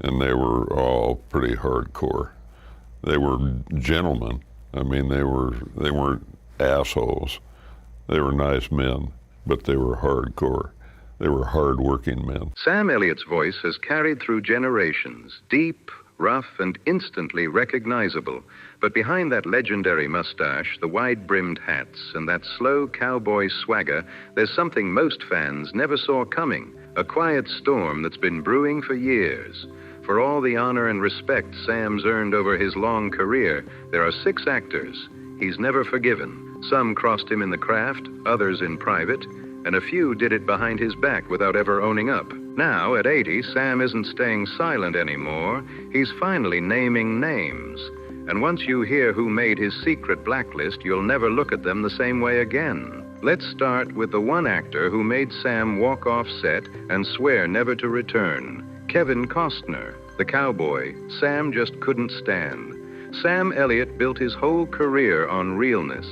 and they were all pretty hardcore. They were gentlemen. I mean, they weren't assholes. They were nice men, but they were hardcore. They were hard-working men. Sam Elliott's voice has carried through generations, deep, rough, and instantly recognizable. But behind that legendary mustache, the wide-brimmed hats, and that slow cowboy swagger, there's something most fans never saw coming, a quiet storm that's been brewing for years. For all the honor and respect Sam's earned over his long career, there are 6 actors he's never forgiven. Some crossed him in the craft, others in private, and a few did it behind his back without ever owning up. Now, at 80, Sam isn't staying silent anymore. He's finally naming names. And once you hear who made his secret blacklist, you'll never look at them the same way again. Let's start with the one actor who made Sam walk off set and swear never to return. Kevin Costner, the cowboy Sam just couldn't stand. Sam Elliott built his whole career on realness.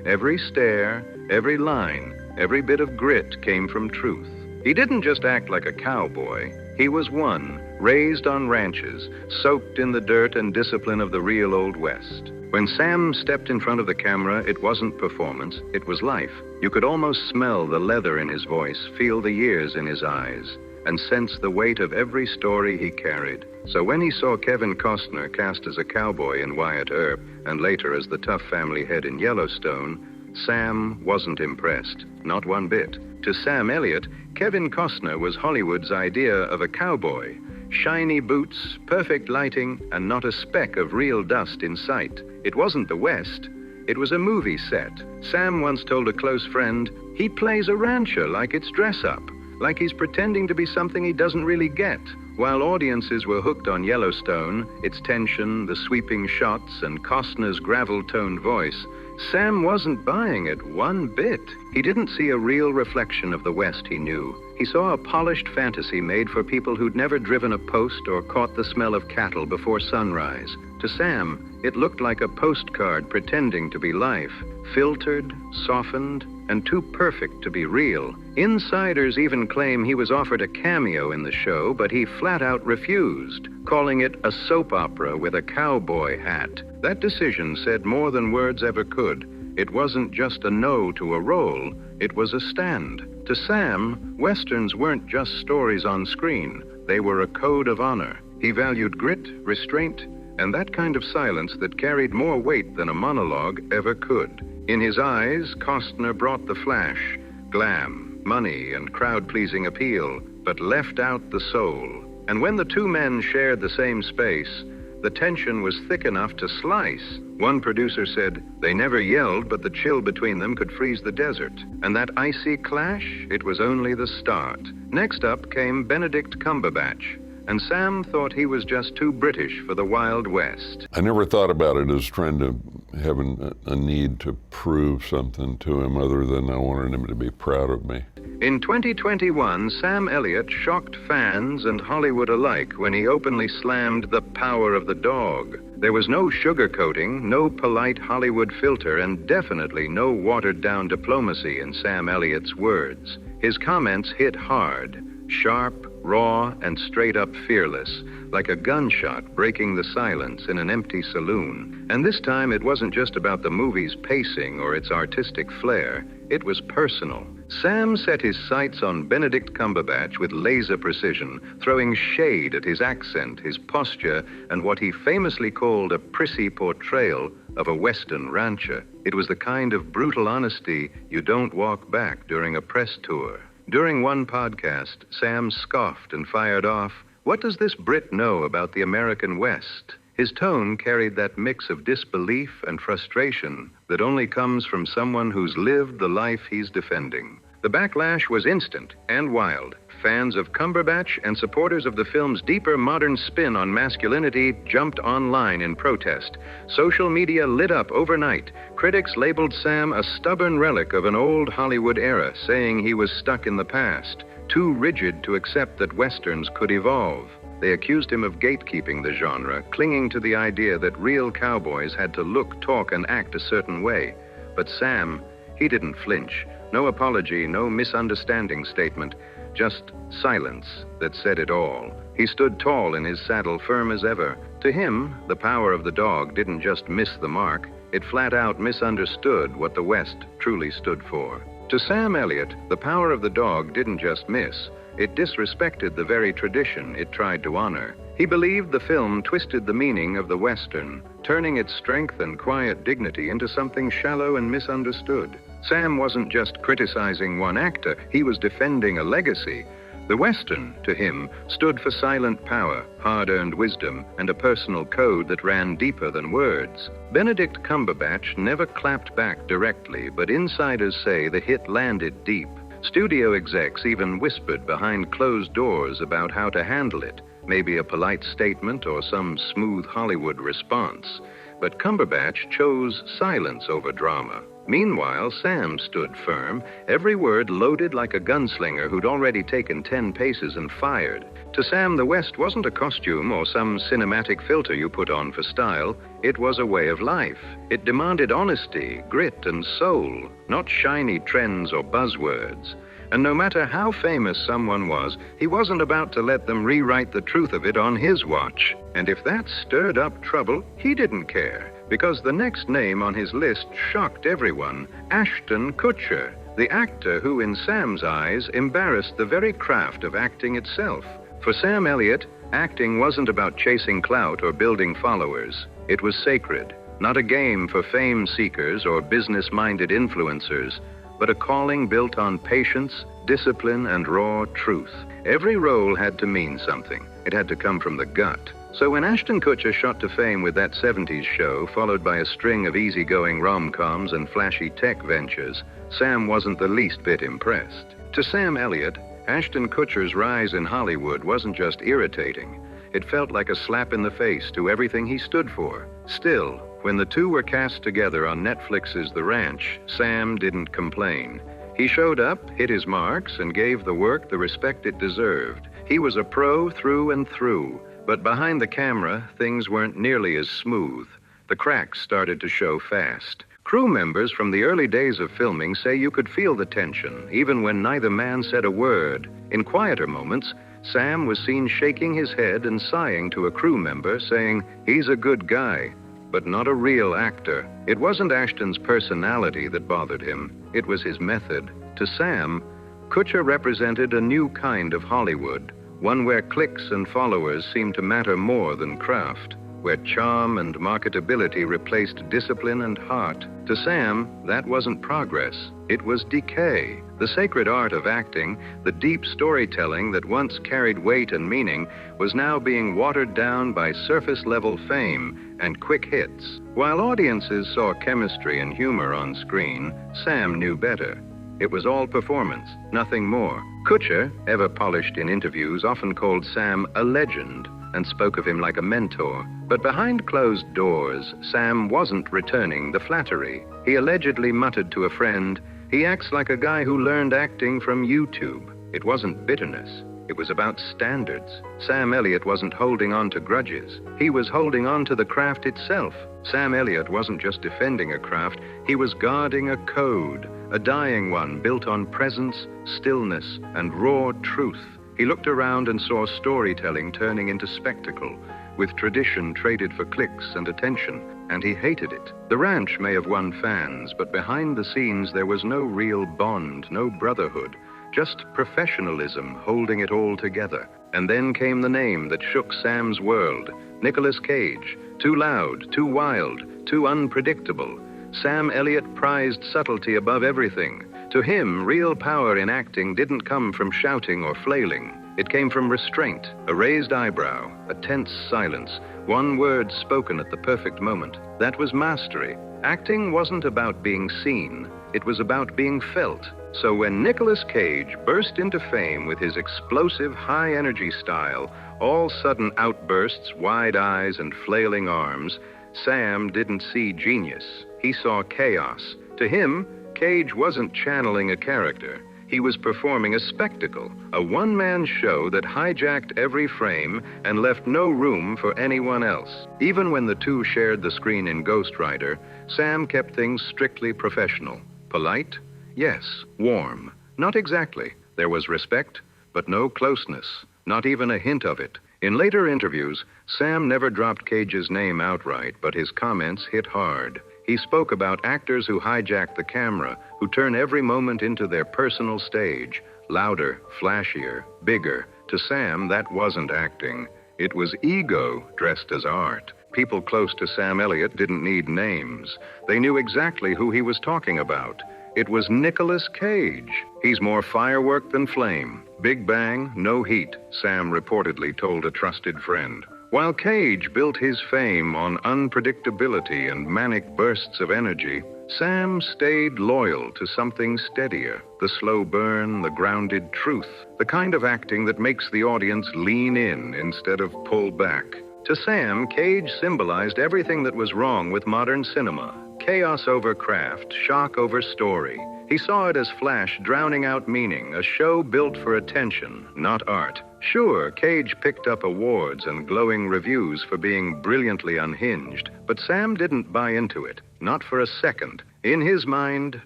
Every stare, every line, every bit of grit came from truth. He didn't just act like a cowboy. He was one, raised on ranches, soaked in the dirt and discipline of the real Old West. When Sam stepped in front of the camera, it wasn't performance, it was life. You could almost smell the leather in his voice, feel the years in his eyes, and sense the weight of every story he carried. So when he saw Kevin Costner cast as a cowboy in Wyatt Earp, and later as the tough family head in Yellowstone, Sam wasn't impressed, not one bit. To Sam Elliott, Kevin Costner was Hollywood's idea of a cowboy. Shiny boots, perfect lighting, and not a speck of real dust in sight. It wasn't the West. It was a movie set. Sam once told a close friend, he plays a rancher like it's dress-up, like he's pretending to be something he doesn't really get. While audiences were hooked on Yellowstone, its tension, the sweeping shots, and Costner's gravel-toned voice, Sam wasn't buying it one bit. He didn't see a real reflection of the West he knew. He saw a polished fantasy made for people who'd never driven a post or caught the smell of cattle before sunrise. To Sam, it looked like a postcard pretending to be life, filtered, softened, and too perfect to be real. Insiders even claim he was offered a cameo in the show, but he flat out refused, calling it a soap opera with a cowboy hat. That decision said more than words ever could. It wasn't just a no to a role, it was a stand. To Sam, Westerns weren't just stories on screen. They were a code of honor. He valued grit, restraint, and that kind of silence that carried more weight than a monologue ever could. In his eyes, Costner brought the flash, glam, money, and crowd-pleasing appeal, but left out the soul. And when the two men shared the same space, the tension was thick enough to slice. One producer said, they never yelled, but the chill between them could freeze the desert. And that icy clash, it was only the start. Next up came Benedict Cumberbatch, and Sam thought he was just too British for the Wild West. I never thought about it as trying to have a need to prove something to him other than I wanted him to be proud of me. In 2021, Sam Elliott shocked fans and Hollywood alike when he openly slammed the power of the dog. There was no sugarcoating, no polite Hollywood filter, and definitely no watered-down diplomacy in Sam Elliott's words. His comments hit hard, sharp, raw, and straight-up fearless, like a gunshot breaking the silence in an empty saloon. And this time it wasn't just about the movie's pacing or its artistic flair. It was personal. Sam set his sights on Benedict Cumberbatch with laser precision, throwing shade at his accent, his posture, and what he famously called a prissy portrayal of a Western rancher. It was the kind of brutal honesty you don't walk back during a press tour. During one podcast, Sam scoffed and fired off, "What does this Brit know about the American West?" His tone carried that mix of disbelief and frustration that only comes from someone who's lived the life he's defending. The backlash was instant and wild. Fans of Cumberbatch and supporters of the film's deeper modern spin on masculinity jumped online in protest. Social media lit up overnight. Critics labeled Sam a stubborn relic of an old Hollywood era, saying he was stuck in the past, too rigid to accept that Westerns could evolve. They accused him of gatekeeping the genre, clinging to the idea that real cowboys had to look, talk, and act a certain way. But Sam, he didn't flinch. No apology, no misunderstanding statement, just silence that said it all. He He stood tall in his saddle, firm as ever. To him, the power of the dog didn't just miss the mark, it flat out misunderstood what the West truly stood for. To Sam Elliott, the power of the dog didn't just miss, it disrespected the very tradition it tried to honor. He believed the film twisted the meaning of the Western, turning its strength and quiet dignity into something shallow and misunderstood. Sam wasn't just criticizing one actor, he was defending a legacy. The Western, to him, stood for silent power, hard-earned wisdom, and a personal code that ran deeper than words. Benedict Cumberbatch never clapped back directly, but insiders say the hit landed deep. Studio execs even whispered behind closed doors about how to handle it, maybe a polite statement or some smooth Hollywood response. But Cumberbatch chose silence over drama. Meanwhile, Sam stood firm, every word loaded like a gunslinger who'd already taken 10 paces and fired. To Sam, the West wasn't a costume or some cinematic filter you put on for style. It was a way of life. It demanded honesty, grit, and soul, not shiny trends or buzzwords. And no matter how famous someone was, he wasn't about to let them rewrite the truth of it on his watch. And if that stirred up trouble, he didn't care. Because the next name on his list shocked everyone, Ashton Kutcher, the actor who, in Sam's eyes, embarrassed the very craft of acting itself. For Sam Elliott, acting wasn't about chasing clout or building followers. It was sacred, not a game for fame seekers or business-minded influencers, but a calling built on patience, discipline, and raw truth. Every role had to mean something. It had to come from the gut. So when Ashton Kutcher shot to fame with that 70s show, followed by a string of easygoing rom-coms and flashy tech ventures, Sam wasn't the least bit impressed. To Sam Elliott, Ashton Kutcher's rise in Hollywood wasn't just irritating. It felt like a slap in the face to everything he stood for. Still, when the two were cast together on Netflix's The Ranch, Sam didn't complain. He showed up, hit his marks, and gave the work the respect it deserved. He was a pro through and through. But behind the camera, things weren't nearly as smooth. The cracks started to show fast. Crew members from the early days of filming say you could feel the tension, even when neither man said a word. In quieter moments, Sam was seen shaking his head and sighing to a crew member, saying, "He's a good guy," but not a real actor. It wasn't Ashton's personality that bothered him. It was his method. To Sam, Kutcher represented a new kind of Hollywood. One where clicks and followers seemed to matter more than craft, where charm and marketability replaced discipline and heart. To Sam, that wasn't progress, it was decay. The sacred art of acting, the deep storytelling that once carried weight and meaning, was now being watered down by surface-level fame and quick hits. While audiences saw chemistry and humor on screen, Sam knew better. It was all performance, nothing more. Kutcher, ever polished in interviews, often called Sam a legend and spoke of him like a mentor. But behind closed doors, Sam wasn't returning the flattery. He allegedly muttered to a friend, "He acts like a guy who learned acting from YouTube." It wasn't bitterness. It was about standards. Sam Elliott wasn't holding on to grudges. He was holding on to the craft itself. Sam Elliott wasn't just defending a craft, he was guarding a code, a dying one built on presence, stillness, and raw truth. He looked around and saw storytelling turning into spectacle, with tradition traded for clicks and attention, and he hated it. The Ranch may have won fans, but behind the scenes there was no real bond, no brotherhood. Just professionalism holding it all together. And then came the name that shook Sam's world, Nicolas Cage. Too loud, too wild, too unpredictable. Sam Elliott prized subtlety above everything. To him, real power in acting didn't come from shouting or flailing. It came from restraint, a raised eyebrow, a tense silence, one word spoken at the perfect moment. That was mastery. Acting wasn't about being seen. It was about being felt. So when Nicolas Cage burst into fame with his explosive, high-energy style, all sudden outbursts, wide eyes, and flailing arms, Sam didn't see genius. He saw chaos. To him, Cage wasn't channeling a character. He was performing a spectacle, a one-man show that hijacked every frame and left no room for anyone else. Even when the two shared the screen in Ghost Rider, Sam kept things strictly professional. Polite? Yes. Warm? Not exactly. There was respect, but no closeness, not even a hint of it. In later interviews, Sam never dropped Cage's name outright, but his comments hit hard. He spoke about actors who hijack the camera, who turn every moment into their personal stage, louder, flashier, bigger. To Sam, that wasn't acting. It was ego dressed as art. People close to Sam Elliott didn't need names. They knew exactly who he was talking about. It was Nicolas Cage. He's more firework than flame. Big bang, no heat, Sam reportedly told a trusted friend. While Cage built his fame on unpredictability and manic bursts of energy, Sam stayed loyal to something steadier, the slow burn, the grounded truth, the kind of acting that makes the audience lean in instead of pull back. To Sam, Cage symbolized everything that was wrong with modern cinema. Chaos over craft, shock over story. He saw it as flash drowning out meaning, a show built for attention, not art. Sure, Cage picked up awards and glowing reviews for being brilliantly unhinged, but Sam didn't buy into it, not for a second. In his mind,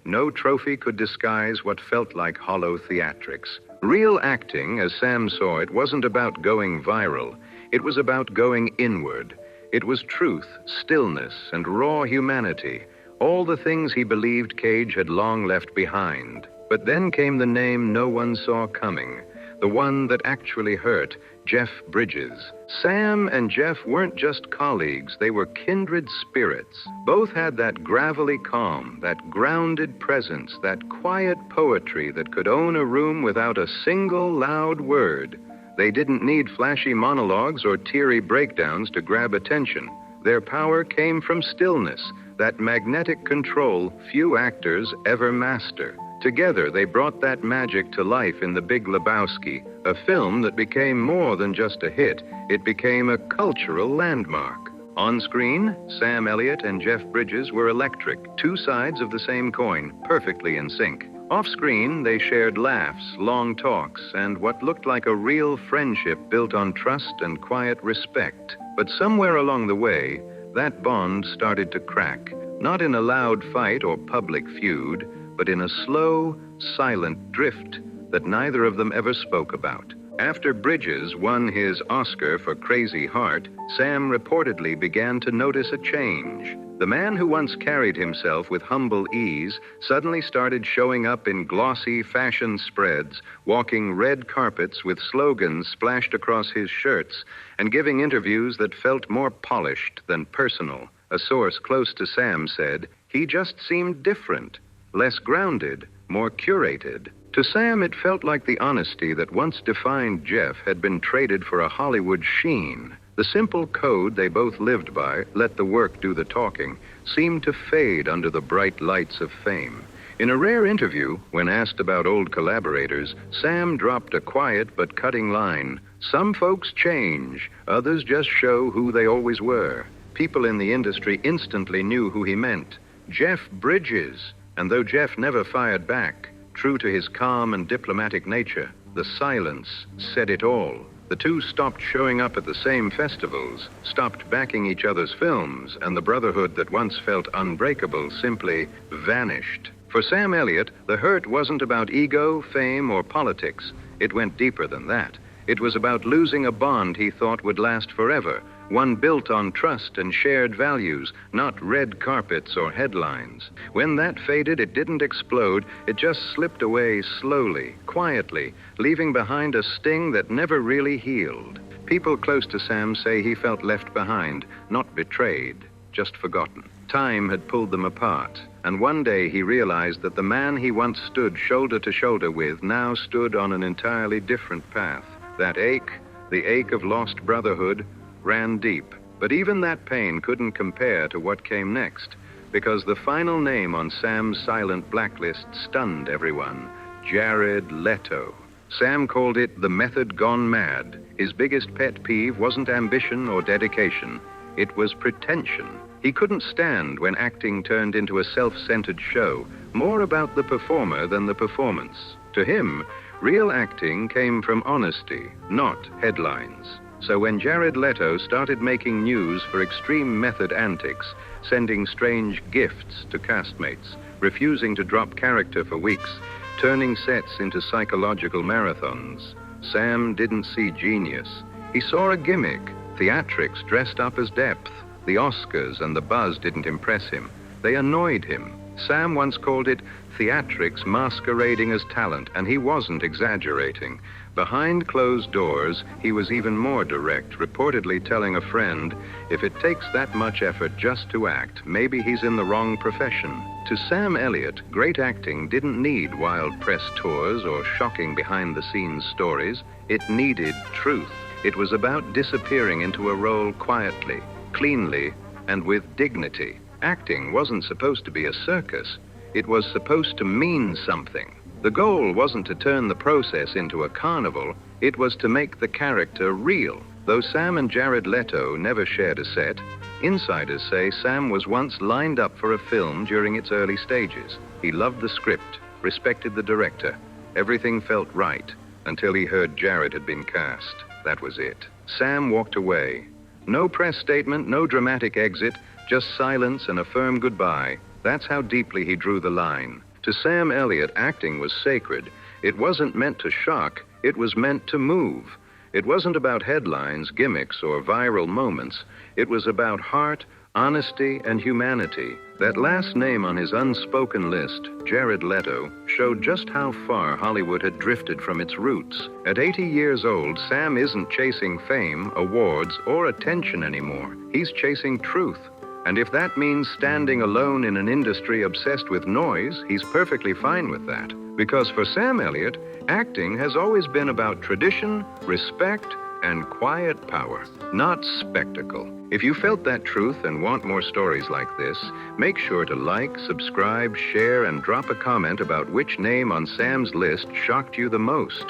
no trophy could disguise what felt like hollow theatrics. Real acting, as Sam saw it, wasn't about going viral. It was about going inward. It was truth, stillness, and raw humanity, all the things he believed Cage had long left behind. But then came the name no one saw coming, the one that actually hurt, Jeff Bridges. Sam and Jeff weren't just colleagues, they were kindred spirits. Both had that gravelly calm, that grounded presence, that quiet poetry that could own a room without a single loud word. They didn't need flashy monologues or teary breakdowns to grab attention. Their power came from stillness, that magnetic control few actors ever master. Together, they brought that magic to life in The Big Lebowski, a film that became more than just a hit. It became a cultural landmark. On screen, Sam Elliott and Jeff Bridges were electric, two sides of the same coin, perfectly in sync. Off-screen, they shared laughs, long talks, and what looked like a real friendship built on trust and quiet respect. But somewhere along the way, that bond started to crack, not in a loud fight or public feud, but in a slow, silent drift that neither of them ever spoke about. After Bridges won his Oscar for Crazy Heart, Sam reportedly began to notice a change. The man who once carried himself with humble ease suddenly started showing up in glossy fashion spreads, walking red carpets with slogans splashed across his shirts, and giving interviews that felt more polished than personal. A source close to Sam said, he just seemed different, less grounded, more curated. To Sam, it felt like the honesty that once defined Jeff had been traded for a Hollywood sheen. The simple code they both lived by, let the work do the talking, seemed to fade under the bright lights of fame. In a rare interview, when asked about old collaborators, Sam dropped a quiet but cutting line. Some folks change, others just show who they always were. People in the industry instantly knew who he meant. Jeff Bridges. And though Jeff never fired back, true to his calm and diplomatic nature, the silence said it all. The two stopped showing up at the same festivals, stopped backing each other's films, and the brotherhood that once felt unbreakable simply vanished. For Sam Elliott, the hurt wasn't about ego, fame, or politics. It went deeper than that. It was about losing a bond he thought would last forever, one built on trust and shared values, not red carpets or headlines. When that faded, it didn't explode. It just slipped away slowly, quietly, leaving behind a sting that never really healed. People close to Sam say he felt left behind, not betrayed, just forgotten. Time had pulled them apart, and one day he realized that the man he once stood shoulder to shoulder with now stood on an entirely different path. That ache, the ache of lost brotherhood, ran deep. But even that pain couldn't compare to what came next, because the final name on Sam's silent blacklist stunned everyone: Jared Leto. Sam called it the method gone mad. His biggest pet peeve wasn't ambition or dedication. It was pretension. He couldn't stand when acting turned into a self-centered show, more about the performer than the performance. To him, real acting came from honesty, not headlines. So when Jared Leto started making news for extreme method antics, sending strange gifts to castmates, refusing to drop character for weeks, turning sets into psychological marathons, Sam didn't see genius. He saw a gimmick, theatrics dressed up as depth. The Oscars and the buzz didn't impress him. They annoyed him. Sam once called it theatrics masquerading as talent, and he wasn't exaggerating. Behind closed doors, he was even more direct, reportedly telling a friend, if it takes that much effort just to act, maybe he's in the wrong profession. To Sam Elliott, great acting didn't need wild press tours or shocking behind-the-scenes stories. It needed truth. It was about disappearing into a role quietly, cleanly, and with dignity. Acting wasn't supposed to be a circus. It was supposed to mean something. The goal wasn't to turn the process into a carnival. It was to make the character real. Though Sam and Jared Leto never shared a set, insiders say Sam was once lined up for a film during its early stages. He loved the script, respected the director. Everything felt right until he heard Jared had been cast. That was it. Sam walked away. No press statement, no dramatic exit, just silence and a firm goodbye. That's how deeply he drew the line. To Sam Elliott, acting was sacred. It wasn't meant to shock, it was meant to move. It wasn't about headlines, gimmicks, or viral moments. It was about heart, honesty, and humanity. That last name on his unspoken list, Jared Leto, showed just how far Hollywood had drifted from its roots. At 80 years old, Sam isn't chasing fame, awards, or attention anymore. He's chasing truth. And if that means standing alone in an industry obsessed with noise, he's perfectly fine with that. Because for Sam Elliott, acting has always been about tradition, respect, and quiet power, not spectacle. If you felt that truth and want more stories like this, make sure to like, subscribe, share, and drop a comment about which name on Sam's list shocked you the most.